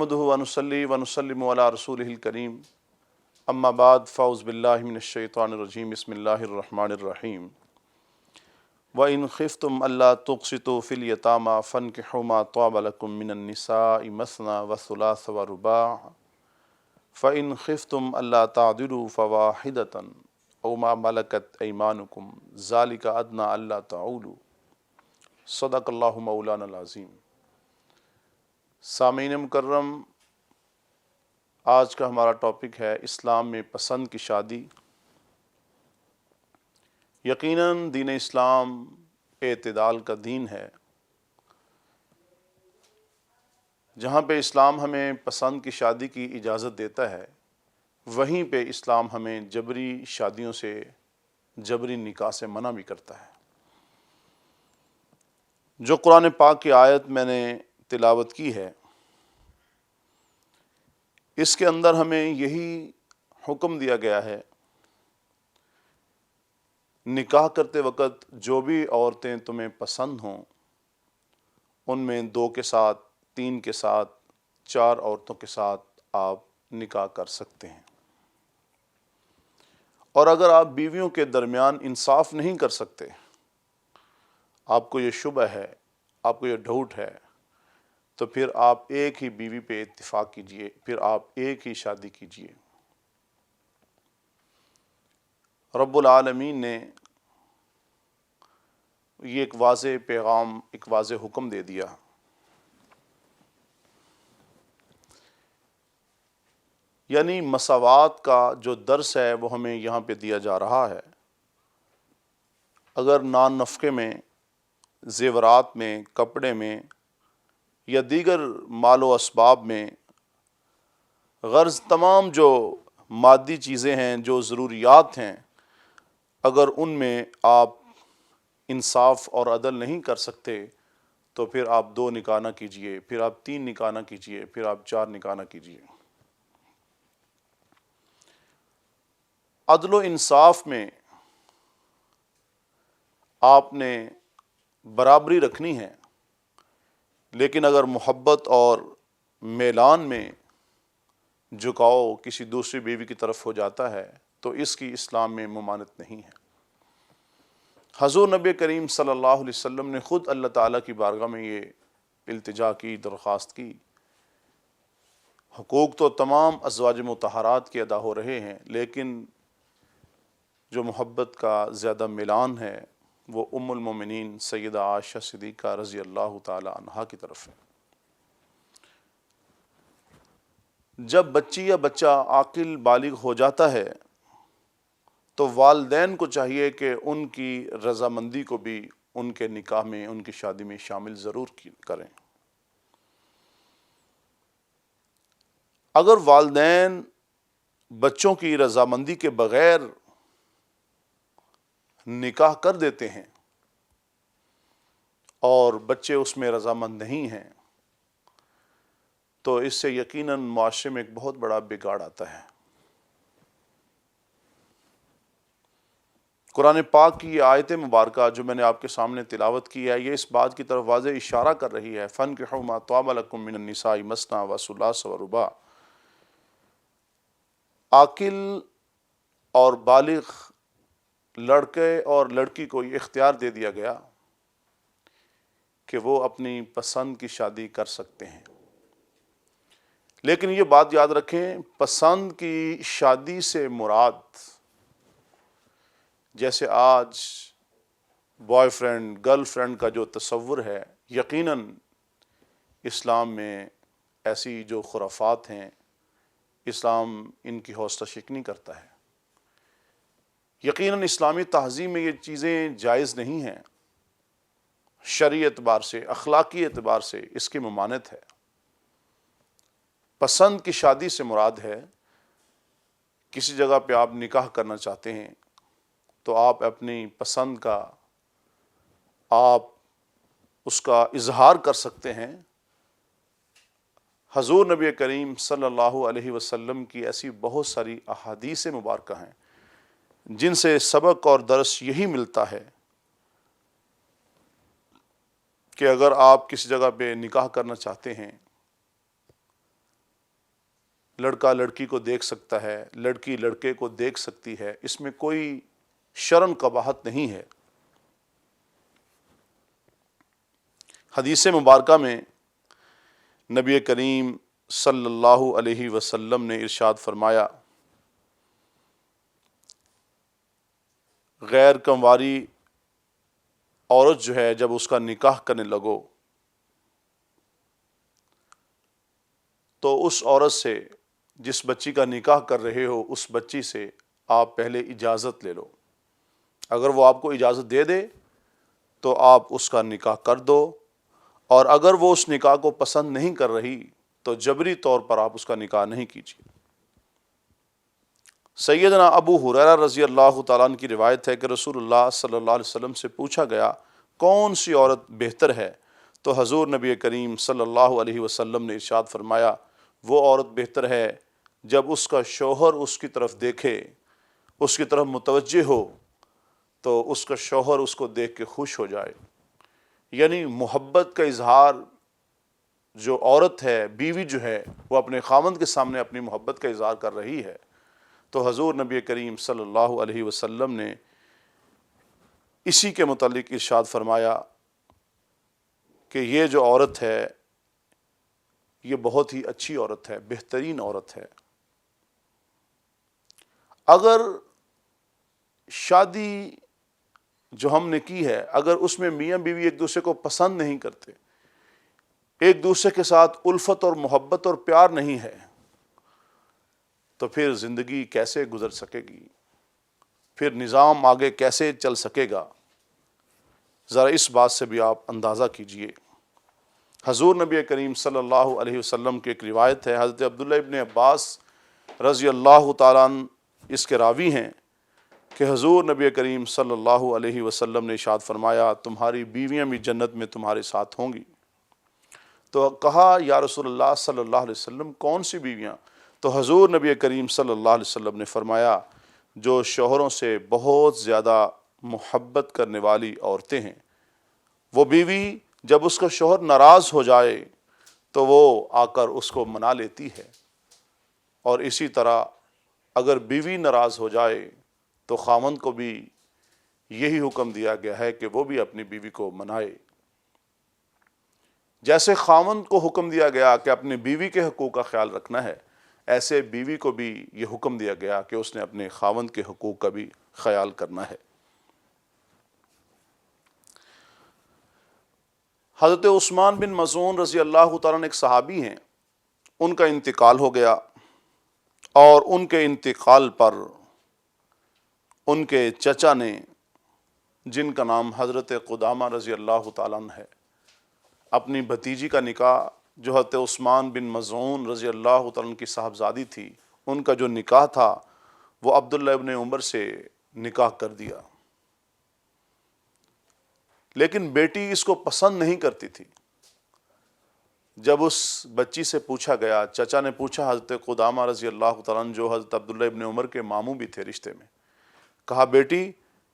نحمدہ ونصلی ونسلم علی رسولہ الکریم اما بعد فاعوذ باللہ من الشیطان الرجیم بسم اللہ الرحمن الرحیم وَإِنْ خِفْتُمْ أَلَّا تُقْسِطُوا فِي الْيَتَامَى فَانكِحُوا مَا طَابَ لَكُم مِّنَ النِّسَاءِ مَثْنَىٰ وَثُلَاثَ وَرُبَاعَ فَإِنْ خِفْتُمْ أَلَّا تَعْدِلُوا فَوَاحِدَةً أَوْ مَا مَلَكَتْ أَيْمَانُكُمْ ذَلِكَ أَدْنَىٰ أَلَّا تَعُولُوا صدق اللہ مولانا العظیم۔ سامعین مکرم، آج کا ہمارا ٹاپک ہے اسلام میں پسند کی شادی۔ یقیناً دین اسلام اعتدال کا دین ہے۔ جہاں پہ اسلام ہمیں پسند کی شادی کی اجازت دیتا ہے، وہیں پہ اسلام ہمیں جبری شادیوں سے، جبری نکاح سے منع بھی کرتا ہے۔ جو قرآن پاک کی آیت میں نے تلاوت کی ہے، اس کے اندر ہمیں یہی حکم دیا گیا ہے، نکاح کرتے وقت جو بھی عورتیں تمہیں پسند ہوں، ان میں 2 کے ساتھ، 3 کے ساتھ، 4 عورتوں کے ساتھ آپ نکاح کر سکتے ہیں۔ اور اگر آپ بیویوں کے درمیان انصاف نہیں کر سکتے، آپ کو یہ شبہ ہے، آپ کو یہ ڈاؤٹ ہے، تو پھر آپ ایک ہی بیوی پہ اتفاق کیجئے، پھر آپ ایک ہی شادی کیجئے۔ رب العالمین نے یہ ایک واضح پیغام، ایک واضح حکم دے دیا۔ یعنی مساوات کا جو درس ہے وہ ہمیں یہاں پہ دیا جا رہا ہے۔ اگر نان نفقے میں، زیورات میں، کپڑے میں یا دیگر مال و اسباب میں، غرض تمام جو مادی چیزیں ہیں، جو ضروریات ہیں، اگر ان میں آپ انصاف اور عدل نہیں کر سکتے تو پھر آپ 2 نکاح نہ کیجئے، پھر آپ 3 نکاح نہ کیجئے، پھر آپ 4 نکاح نہ کیجئے۔ عدل و انصاف میں آپ نے برابری رکھنی ہے، لیکن اگر محبت اور میلان میں جھکاؤ کسی دوسری بیوی کی طرف ہو جاتا ہے تو اس کی اسلام میں ممانعت نہیں ہے۔ حضور نبی کریم صلی اللہ علیہ وسلم نے خود اللہ تعالیٰ کی بارگاہ میں یہ التجا کی، درخواست کی۔ حقوق تو تمام ازواج مطہرات کے ادا ہو رہے ہیں، لیکن جو محبت کا زیادہ میلان ہے وہ ام المومنین سیدہ عائشہ صدیقہ رضی اللہ تعالی عنہا کی طرف ہے۔ جب بچی یا بچہ عاقل بالغ ہو جاتا ہے تو والدین کو چاہیے کہ ان کی رضامندی کو بھی ان کے نکاح میں، ان کی شادی میں شامل ضرور کریں۔ اگر والدین بچوں کی رضامندی کے بغیر نکاح کر دیتے ہیں اور بچے اس میں رضامند نہیں ہیں تو اس سے یقیناً معاشرے میں ایک بہت بڑا بگاڑ آتا ہے۔ قرآن پاک کی یہ آیت مبارکہ جو میں نے آپ کے سامنے تلاوت کی ہے، یہ اس بات کی طرف واضح اشارہ کر رہی ہے، فَانكِحُوا مَا طَابَ لَكُم مِّنَ النِّسَاءِ مَثْنَىٰ وَثُلَاثَ وَرُبَاعَ۔ عاقل اور بالغ لڑکے اور لڑکی کو یہ اختیار دے دیا گیا کہ وہ اپنی پسند کی شادی کر سکتے ہیں۔ لیکن یہ بات یاد رکھیں، پسند کی شادی سے مراد جیسے آج بوائے فرینڈ، گرل فرینڈ کا جو تصور ہے، یقیناً اسلام میں ایسی جو خرافات ہیں، اسلام ان کی حوصلہ شکنی کرتا ہے۔ یقیناً اسلامی تہذیب میں یہ چیزیں جائز نہیں ہیں، شرعی اعتبار سے، اخلاقی اعتبار سے اس کی ممانعت ہے۔ پسند کی شادی سے مراد ہے کسی جگہ پہ آپ نکاح کرنا چاہتے ہیں تو آپ اپنی پسند کا، آپ اس کا اظہار کر سکتے ہیں۔ حضور نبی کریم صلی اللہ علیہ وسلم کی ایسی بہت ساری احادیث مبارکہ ہیں جن سے سبق اور درس یہی ملتا ہے کہ اگر آپ کسی جگہ پہ نکاح کرنا چاہتے ہیں لڑکا لڑکی کو دیکھ سکتا ہے، لڑکی لڑکے کو دیکھ سکتی ہے، اس میں کوئی شرعن قباحت نہیں ہے۔ حدیث مبارکہ میں نبی کریم صلی اللہ علیہ وسلم نے ارشاد فرمایا، غیر کنواری عورت جو ہے جب اس کا نکاح کرنے لگو تو اس عورت سے، جس بچی کا نکاح کر رہے ہو، اس بچی سے آپ پہلے اجازت لے لو۔ اگر وہ آپ کو اجازت دے دے تو آپ اس کا نکاح کر دو، اور اگر وہ اس نکاح کو پسند نہیں کر رہی تو جبری طور پر آپ اس کا نکاح نہیں کیجیے۔ سیدنا ابو ہریرہ رضی اللہ تعالیٰ عنہ کی روایت ہے کہ رسول اللہ صلی اللہ علیہ وسلم سے پوچھا گیا کون سی عورت بہتر ہے، تو حضور نبی کریم صلی اللہ علیہ وسلم نے ارشاد فرمایا، وہ عورت بہتر ہے جب اس کا شوہر اس کی طرف دیکھے، اس کی طرف متوجہ ہو تو اس کا شوہر اس کو دیکھ کے خوش ہو جائے۔ یعنی محبت کا اظہار جو عورت ہے، بیوی جو ہے، وہ اپنے خاوند کے سامنے اپنی محبت کا اظہار کر رہی ہے، تو حضور نبی کریم صلی اللہ علیہ وسلم نے اسی کے متعلق ارشاد فرمایا کہ یہ جو عورت ہے یہ بہت ہی اچھی عورت ہے، بہترین عورت ہے۔ اگر شادی جو ہم نے کی ہے، اگر اس میں میاں بیوی ایک دوسرے کو پسند نہیں کرتے، ایک دوسرے کے ساتھ الفت اور محبت اور پیار نہیں ہے، تو پھر زندگی کیسے گزر سکے گی؟ پھر نظام آگے کیسے چل سکے گا؟ ذرا اس بات سے بھی آپ اندازہ کیجئے۔ حضور نبی کریم صلی اللہ علیہ وسلم کی ایک روایت ہے، حضرت عبداللہ ابن عباس رضی اللہ تعالیٰ عنہ اس کے راوی ہیں کہ حضور نبی کریم صلی اللہ علیہ وسلم نے ارشاد فرمایا، تمہاری بیویاں بھی جنت میں تمہارے ساتھ ہوں گی۔ تو کہا یا رسول اللہ صلی اللہ علیہ وسلم کون سی بیویاں؟ تو حضور نبی کریم صلی اللہ علیہ وسلم نے فرمایا، جو شوہروں سے بہت زیادہ محبت کرنے والی عورتیں ہیں۔ وہ بیوی جب اس کا شوہر ناراض ہو جائے تو وہ آ کر اس کو منا لیتی ہے، اور اسی طرح اگر بیوی ناراض ہو جائے تو خاوند کو بھی یہی حکم دیا گیا ہے کہ وہ بھی اپنی بیوی کو منائے۔ جیسے خاوند کو حکم دیا گیا کہ اپنی بیوی کے حقوق کا خیال رکھنا ہے، ایسے بیوی کو بھی یہ حکم دیا گیا کہ اس نے اپنے خاوند کے حقوق کا بھی خیال کرنا ہے۔ حضرت عثمان بن مظعون رضی اللہ تعالیٰ عنہ ایک صحابی ہیں، ان کا انتقال ہو گیا، اور ان کے انتقال پر ان کے چچا نے، جن کا نام حضرت قدامہ رضی اللہ تعالیٰ عنہ ہے، اپنی بھتیجی کا نکاح جو حضرت عثمان بن مظعون رضی اللہ تعالیٰ عنہ کی صاحبزادی تھی، ان کا جو نکاح تھا وہ عبداللہ ابن عمر سے نکاح کر دیا، لیکن بیٹی اس کو پسند نہیں کرتی تھی۔ جب اس بچی سے پوچھا گیا، چچا نے پوچھا حضرت قدامہ رضی اللہ تعالیٰ عنہ جو حضرت عبداللہ ابن عمر کے ماموں بھی تھے رشتے میں، کہا بیٹی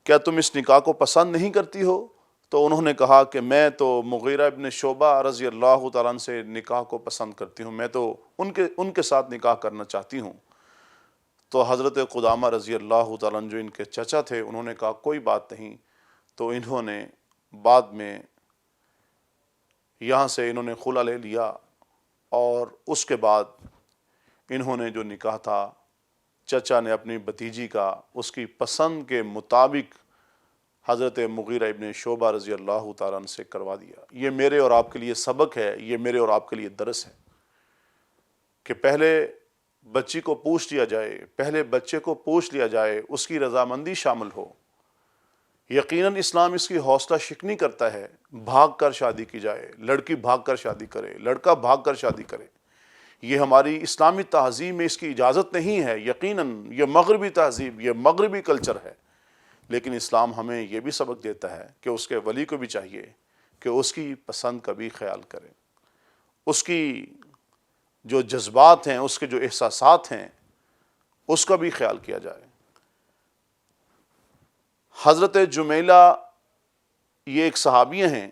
کیا تم اس نکاح کو پسند نہیں کرتی ہو؟ تو انہوں نے کہا کہ میں تو مغیرہ ابن شعبہ رضی اللہ تعالیٰ عنہ سے نکاح کو پسند کرتی ہوں، میں تو ان کے ساتھ نکاح کرنا چاہتی ہوں۔ تو حضرت قدامہ رضی اللہ تعالیٰ عنہ جو ان کے چچا تھے، انہوں نے کہا کوئی بات نہیں۔ تو انہوں نے بعد میں یہاں سے انہوں نے خلا لے لیا، اور اس کے بعد انہوں نے جو نکاح تھا چچا نے اپنی بھتیجی کا اس کی پسند کے مطابق حضرت مغیرہ ابن شعبہ رضی اللہ تعالیٰ عنہ سے کروا دیا۔ یہ میرے اور آپ کے لیے سبق ہے، یہ میرے اور آپ کے لیے درس ہے کہ پہلے بچی کو پوچھ لیا جائے، پہلے بچے کو پوچھ لیا جائے، اس کی رضامندی شامل ہو۔ یقیناً اسلام اس کی حوصلہ شکنی کرتا ہے، بھاگ کر شادی کی جائے، لڑکی بھاگ کر شادی کرے، لڑکا بھاگ کر شادی کرے، یہ ہماری اسلامی تہذیب میں اس کی اجازت نہیں ہے۔ یقیناً یہ مغربی تہذیب، یہ مغربی کلچر ہے، لیکن اسلام ہمیں یہ بھی سبق دیتا ہے کہ اس کے ولی کو بھی چاہیے کہ اس کی پسند کا بھی خیال کرے، اس کی جو جذبات ہیں، اس کے جو احساسات ہیں، اس کا بھی خیال کیا جائے۔ حضرت جمیلہ یہ ایک صحابیہ ہیں،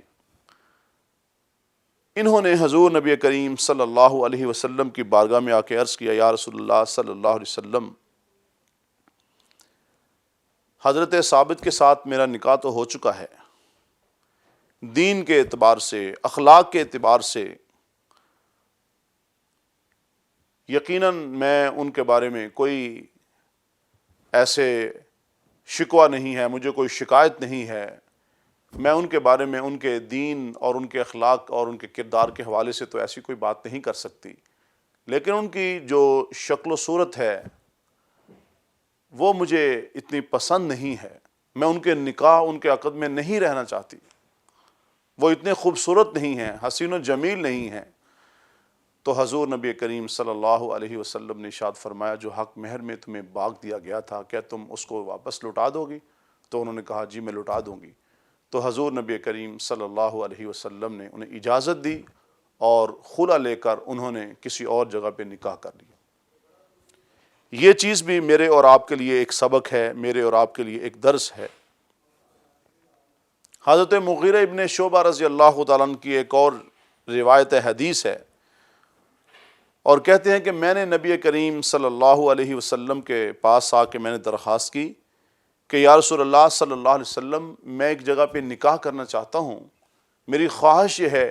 انہوں نے حضور نبی کریم صلی اللہ علیہ وسلم کی بارگاہ میں آ کے عرض کیا، یا رسول اللہ صلی اللہ علیہ وسلم، حضرت ثابت کے ساتھ میرا نکاح تو ہو چکا ہے، دین کے اعتبار سے، اخلاق کے اعتبار سے یقیناً میں ان کے بارے میں کوئی ایسے شکوہ نہیں ہے، مجھے کوئی شکایت نہیں ہے، میں ان کے بارے میں ان کے دین اور ان کے اخلاق اور ان کے کردار کے حوالے سے تو ایسی کوئی بات نہیں کر سکتی، لیکن ان کی جو شکل و صورت ہے وہ مجھے اتنی پسند نہیں ہے، میں ان کے نکاح، ان کے عقد میں نہیں رہنا چاہتی، وہ اتنے خوبصورت نہیں ہیں، حسین و جمیل نہیں ہیں۔ تو حضور نبی کریم صلی اللہ علیہ وسلم نے ارشاد فرمایا، جو حق مہر میں تمہیں باغ دیا گیا تھا، کیا تم اس کو واپس لوٹا دو گی؟ تو انہوں نے کہا جی میں لوٹا دوں گی۔ تو حضور نبی کریم صلی اللہ علیہ وسلم نے انہیں اجازت دی اور خلا لے کر انہوں نے کسی اور جگہ پہ نکاح کر لیا۔ یہ چیز بھی میرے اور آپ کے لیے ایک سبق ہے، میرے اور آپ کے لیے ایک درس ہے۔ حضرت مغیرہ ابن شعبہ رضی اللہ تعالیٰ عنہ کی ایک اور روایت حدیث ہے، اور کہتے ہیں کہ میں نے نبی کریم صلی اللہ علیہ وسلم کے پاس آ کے میں نے درخواست کی کہ یا رسول اللہ صلی اللہ علیہ وسلم، میں ایک جگہ پہ نکاح کرنا چاہتا ہوں، میری خواہش یہ ہے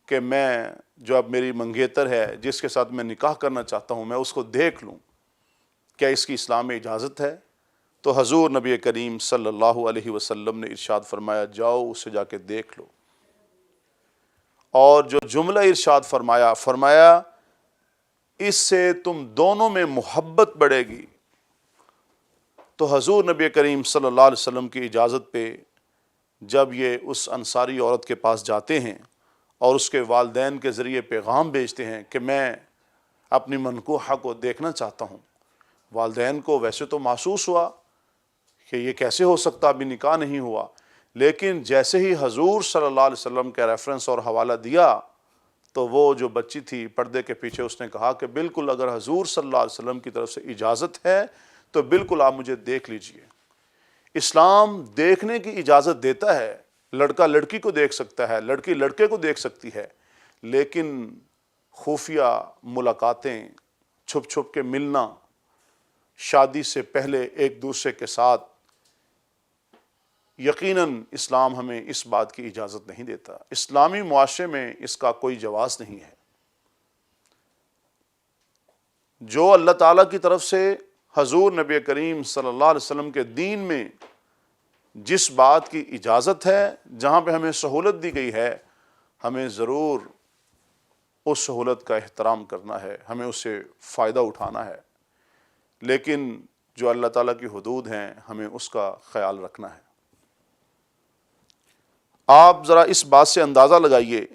کہ میں جو اب میری منگیتر ہے جس کے ساتھ میں نکاح کرنا چاہتا ہوں، میں اس کو دیکھ لوں، کیا اس کی اسلام میں اجازت ہے؟ تو حضور نبی کریم صلی اللہ علیہ وسلم نے ارشاد فرمایا، جاؤ اسے جا کے دیکھ لو۔ اور جو جملہ ارشاد فرمایا اس سے تم دونوں میں محبت بڑھے گی۔ تو حضور نبی کریم صلی اللہ علیہ وسلم کی اجازت پہ جب یہ اس انصاری عورت کے پاس جاتے ہیں اور اس کے والدین کے ذریعے پیغام بھیجتے ہیں کہ میں اپنی منکوحہ کو دیکھنا چاہتا ہوں، والدین کو ویسے تو محسوس ہوا کہ یہ کیسے ہو سکتا، ابھی نکاح نہیں ہوا، لیکن جیسے ہی حضور صلی اللہ علیہ وسلم کا ریفرنس اور حوالہ دیا تو وہ جو بچی تھی پردے کے پیچھے، اس نے کہا کہ بالکل اگر حضور صلی اللہ علیہ وسلم کی طرف سے اجازت ہے تو بالکل آپ مجھے دیکھ لیجئے۔ اسلام دیکھنے کی اجازت دیتا ہے، لڑکا لڑکی کو دیکھ سکتا ہے، لڑکی لڑکے کو دیکھ سکتی ہے، لیکن خفیہ ملاقاتیں، چھپ چھپ کے ملنا، شادی سے پہلے ایک دوسرے کے ساتھ، یقیناً اسلام ہمیں اس بات کی اجازت نہیں دیتا، اسلامی معاشرے میں اس کا کوئی جواز نہیں ہے۔ جو اللہ تعالیٰ کی طرف سے حضور نبی کریم صلی اللہ علیہ وسلم کے دین میں جس بات کی اجازت ہے، جہاں پہ ہمیں سہولت دی گئی ہے، ہمیں ضرور اس سہولت کا احترام کرنا ہے، ہمیں اس سے فائدہ اٹھانا ہے، لیکن جو اللہ تعالیٰ کی حدود ہیں ہمیں اس کا خیال رکھنا ہے۔ آپ ذرا اس بات سے اندازہ لگائیے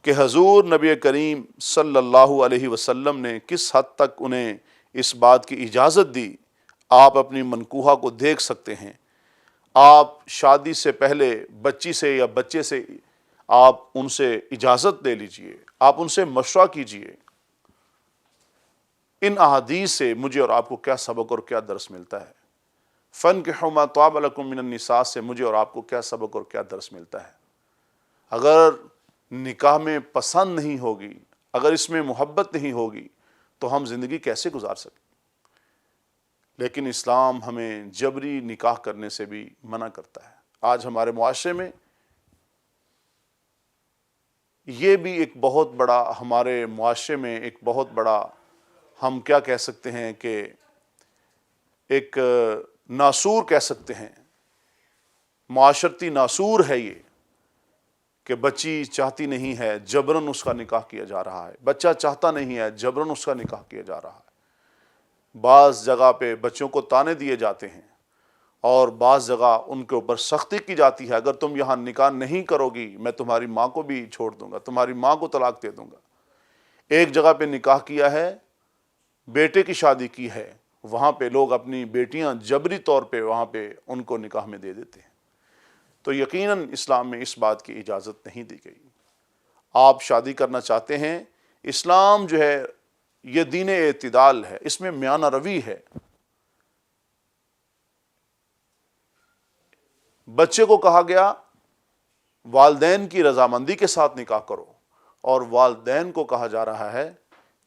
کہ حضور نبی کریم صلی اللہ علیہ وسلم نے کس حد تک انہیں اس بات کی اجازت دی، آپ اپنی منکوحہ کو دیکھ سکتے ہیں، آپ شادی سے پہلے بچی سے یا بچے سے آپ ان سے اجازت لے لیجئے، آپ ان سے مشورہ کیجئے۔ ان احادیث سے مجھے اور آپ کو کیا سبق اور کیا درس ملتا ہے؟ فَانكِحُوا مَا طَابَ لَكُم مِّنَ النِّسَاء سے مجھے اور آپ کو کیا سبق اور کیا درس ملتا ہے؟ اگر نکاح میں پسند نہیں ہوگی، اگر اس میں محبت نہیں ہوگی تو ہم زندگی کیسے گزار سکیں؟ لیکن اسلام ہمیں جبری نکاح کرنے سے بھی منع کرتا ہے۔ آج ہمارے معاشرے میں یہ بھی ایک بہت بڑا، ہمارے معاشرے میں ایک بہت بڑا، ہم کیا کہہ سکتے ہیں کہ ایک ناسور کہہ سکتے ہیں، معاشرتی ناسور ہے یہ، کہ بچی چاہتی نہیں ہے، جبراً اس کا نکاح کیا جا رہا ہے، بچہ چاہتا نہیں ہے، جبراً اس کا نکاح کیا جا رہا ہے۔ بعض جگہ پہ بچوں کو طعنے دیے جاتے ہیں اور بعض جگہ ان کے اوپر سختی کی جاتی ہے، اگر تم یہاں نکاح نہیں کرو گی میں تمہاری ماں کو بھی چھوڑ دوں گا، تمہاری ماں کو طلاق دے دوں گا۔ ایک جگہ پہ نکاح کیا ہے، بیٹے کی شادی کی ہے، وہاں پہ لوگ اپنی بیٹیاں جبری طور پہ وہاں پہ ان کو نکاح میں دے دیتے ہیں۔ تو یقیناً اسلام میں اس بات کی اجازت نہیں دی گئی۔ آپ شادی کرنا چاہتے ہیں، اسلام جو ہے یہ دین اعتدال ہے، اس میں میانہ روی ہے۔ بچے کو کہا گیا والدین کی رضامندی کے ساتھ نکاح کرو، اور والدین کو کہا جا رہا ہے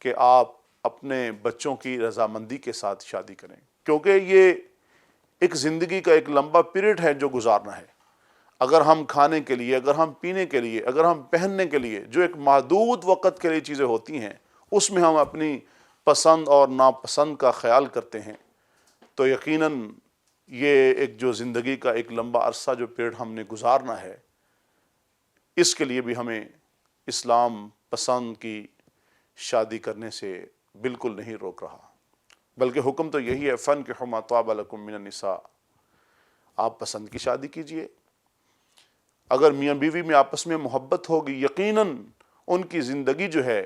کہ آپ اپنے بچوں کی رضامندی کے ساتھ شادی کریں، کیونکہ یہ ایک زندگی کا ایک لمبا پیریڈ ہے جو گزارنا ہے۔ اگر ہم کھانے کے لیے، اگر ہم پینے کے لیے، اگر ہم پہننے کے لیے، جو ایک محدود وقت کے لیے چیزیں ہوتی ہیں، اس میں ہم اپنی پسند اور ناپسند کا خیال کرتے ہیں، تو یقیناً یہ ایک جو زندگی کا ایک لمبا عرصہ جو پیریڈ ہم نے گزارنا ہے، اس کے لیے بھی ہمیں اسلام پسند کی شادی کرنے سے بالکل نہیں روک رہا، بلکہ حکم تو یہی ہے، فَانكِحُوا مَا طَابَ لَكُم مِّنَ النِّسَاءِ، آپ پسند کی شادی کیجئے۔ اگر میاں بیوی میں آپس میں محبت ہوگی، یقیناً ان کی زندگی جو ہے،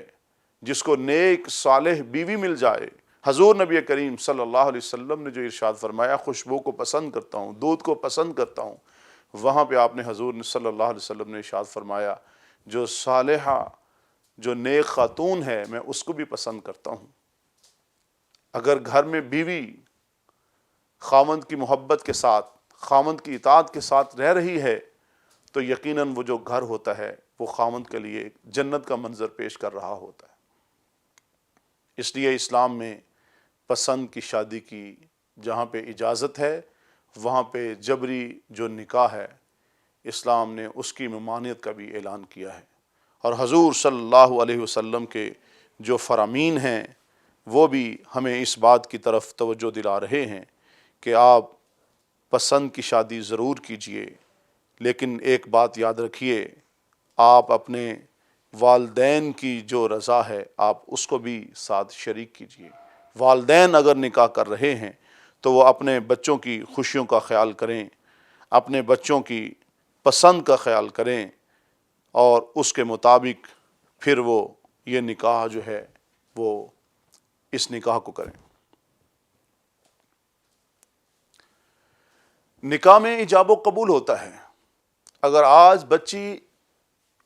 جس کو نیک صالح بیوی مل جائے، حضور نبی کریم صلی اللہ علیہ وسلم نے جو ارشاد فرمایا، خوشبو کو پسند کرتا ہوں، دودھ کو پسند کرتا ہوں، وہاں پہ آپ نے حضور صلی اللہ علیہ وسلم نے ارشاد فرمایا، جو صالحہ، جو نیک خاتون ہے، میں اس کو بھی پسند کرتا ہوں۔ اگر گھر میں بیوی خاوند کی محبت کے ساتھ، خاوند کی اطاعت کے ساتھ رہ رہی ہے، تو یقیناً وہ جو گھر ہوتا ہے وہ خاوند کے لیے جنت کا منظر پیش کر رہا ہوتا ہے۔ اس لیے اسلام میں پسند کی شادی کی جہاں پہ اجازت ہے، وہاں پہ جبری جو نکاح ہے، اسلام نے اس کی ممانعت کا بھی اعلان کیا ہے، اور حضور صلی اللہ علیہ وسلم کے جو فرامین ہیں وہ بھی ہمیں اس بات کی طرف توجہ دلا رہے ہیں کہ آپ پسند کی شادی ضرور کیجئے، لیکن ایک بات یاد رکھیے، آپ اپنے والدین کی جو رضا ہے آپ اس کو بھی ساتھ شریک کیجئے۔ والدین اگر نکاح کر رہے ہیں تو وہ اپنے بچوں کی خوشیوں کا خیال کریں، اپنے بچوں کی پسند کا خیال کریں، اور اس کے مطابق پھر وہ یہ نکاح جو ہے وہ اس نکاح کو کریں۔ نکاح میں ایجاب و قبول ہوتا ہے۔ اگر آج بچی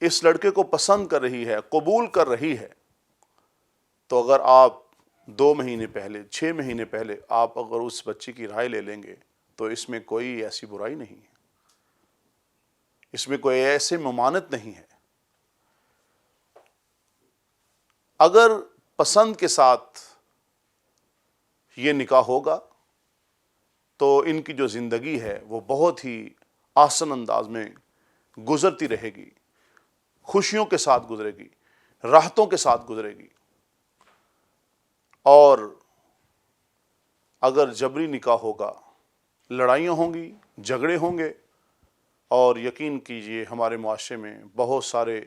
اس لڑکے کو پسند کر رہی ہے، قبول کر رہی ہے، تو اگر آپ 2 مہینے پہلے، 6 مہینے پہلے آپ اگر اس بچی کی رائے لے لیں گے تو اس میں کوئی ایسی برائی نہیں ہے، اس میں کوئی ایسے ممانعت نہیں ہے۔ اگر پسند کے ساتھ یہ نکاح ہوگا تو ان کی جو زندگی ہے وہ بہت ہی آسن انداز میں گزرتی رہے گی، خوشیوں کے ساتھ گزرے گی، راحتوں کے ساتھ گزرے گی۔ اور اگر جبری نکاح ہوگا، لڑائیاں ہوں گی، جھگڑے ہوں گے، اور یقین کیجئے ہمارے معاشرے میں بہت سارے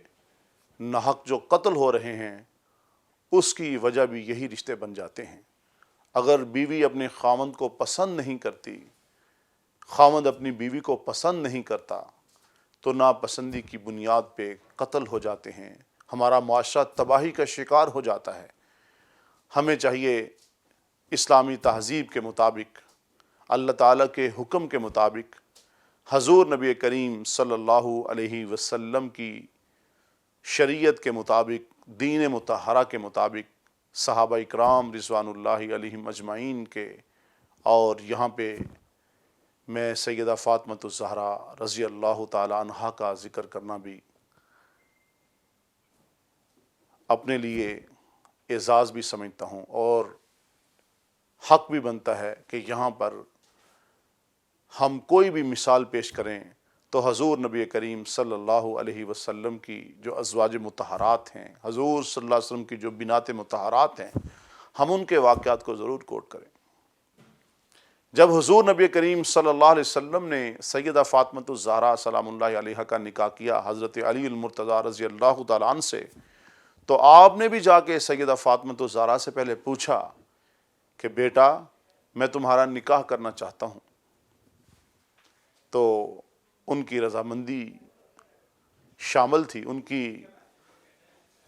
ناحق جو قتل ہو رہے ہیں، اس کی وجہ بھی یہی رشتے بن جاتے ہیں۔ اگر بیوی اپنے خاوند کو پسند نہیں کرتی، خاوند اپنی بیوی کو پسند نہیں کرتا، تو ناپسندی کی بنیاد پہ قتل ہو جاتے ہیں، ہمارا معاشرہ تباہی کا شکار ہو جاتا ہے۔ ہمیں چاہیے اسلامی تہذیب کے مطابق، اللہ تعالیٰ کے حکم کے مطابق، حضور نبی کریم صلی اللہ علیہ وسلم کی شریعت کے مطابق، دین مطہرہ کے مطابق، صحابہ اکرام رضوان اللہ علیہم اجمعین کے، اور یہاں پہ میں سیدہ فاطمۃ الزہرا رضی اللہ تعالی عنہا کا ذکر کرنا بھی اپنے لیے اعزاز بھی سمجھتا ہوں، اور حق بھی بنتا ہے کہ یہاں پر ہم کوئی بھی مثال پیش کریں تو حضور نبی کریم صلی اللہ علیہ وسلم کی جو ازواج مطہرات ہیں، حضور صلی اللہ علیہ وسلم کی جو بنات مطہرات ہیں، ہم ان کے واقعات کو ضرور کوٹ کریں۔ جب حضور نبی کریم صلی اللہ علیہ وسلم نے سیدہ فاطمۃ الزہرا سلام اللہ علیہا کا نکاح کیا حضرت علی المرتضیٰ رضی اللہ تعالیٰ عنہ سے، تو آپ نے بھی جا کے سیدہ فاطمۃ الزہرا سے پہلے پوچھا کہ بیٹا میں تمہارا نکاح کرنا چاہتا ہوں، تو ان کی رضامندی شامل تھی، ان کی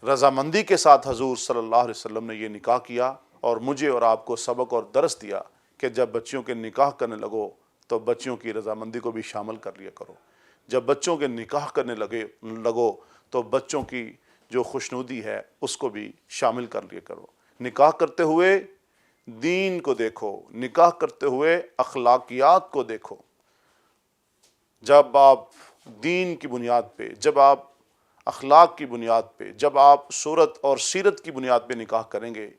رضامندی کے ساتھ حضور صلی اللہ علیہ وسلم نے یہ نکاح کیا، اور مجھے اور آپ کو سبق اور درس دیا کہ جب بچیوں کے نکاح کرنے لگو تو بچیوں کی رضامندی کو بھی شامل کر لیا کرو، جب بچوں کے نکاح کرنے لگو تو بچوں کی جو خوشنودی ہے اس کو بھی شامل کر لیا کرو۔ نکاح کرتے ہوئے دین کو دیکھو، نکاح کرتے ہوئے اخلاقیات کو دیکھو۔ جب آپ دین کی بنیاد پہ، جب آپ اخلاق کی بنیاد پہ جب آپ صورت اور سیرت کی بنیاد پہ نکاح کریں گے،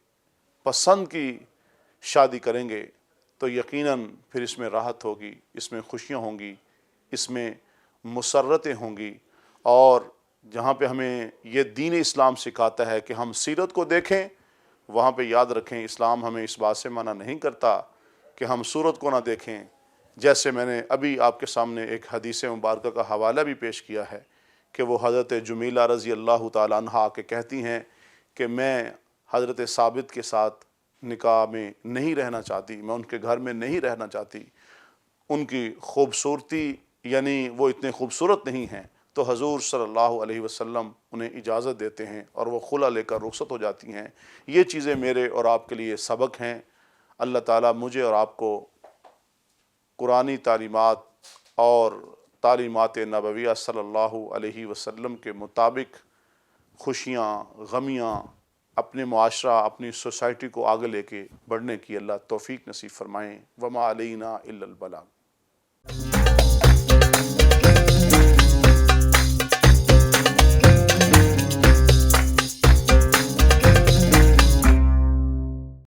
پسند کی شادی کریں گے، تو یقیناً پھر اس میں راحت ہوگی، اس میں خوشیاں ہوں گی، اس میں مسرتیں ہوں گی۔ اور جہاں پہ ہمیں یہ دین اسلام سکھاتا ہے کہ ہم سیرت کو دیکھیں، وہاں پہ یاد رکھیں اسلام ہمیں اس بات سے منع نہیں کرتا کہ ہم صورت کو نہ دیکھیں۔ جیسے میں نے ابھی آپ کے سامنے ایک حدیث مبارکہ کا حوالہ بھی پیش کیا ہے کہ وہ حضرت جمیلہ رضی اللہ تعالیٰ عنہا کے کہتی ہیں کہ میں حضرت ثابت کے ساتھ نکاح میں نہیں رہنا چاہتی، میں ان کے گھر میں نہیں رہنا چاہتی، ان کی خوبصورتی یعنی وہ اتنے خوبصورت نہیں ہیں۔ تو حضور صلی اللہ علیہ وسلم انہیں اجازت دیتے ہیں اور وہ خلا لے کر رخصت ہو جاتی ہیں۔ یہ چیزیں میرے اور آپ کے لیے سبق ہیں۔ اللہ تعالیٰ مجھے اور آپ کو قرآنی تعلیمات اور تعلیمات نبویہ صلی اللہ علیہ وسلم کے مطابق خوشیاں، غمیاں، اپنے معاشرہ، اپنی سوسائٹی کو آگے لے کے بڑھنے کی اللہ توفیق نصیب فرمائیں۔ وما علینا الا البلاغ۔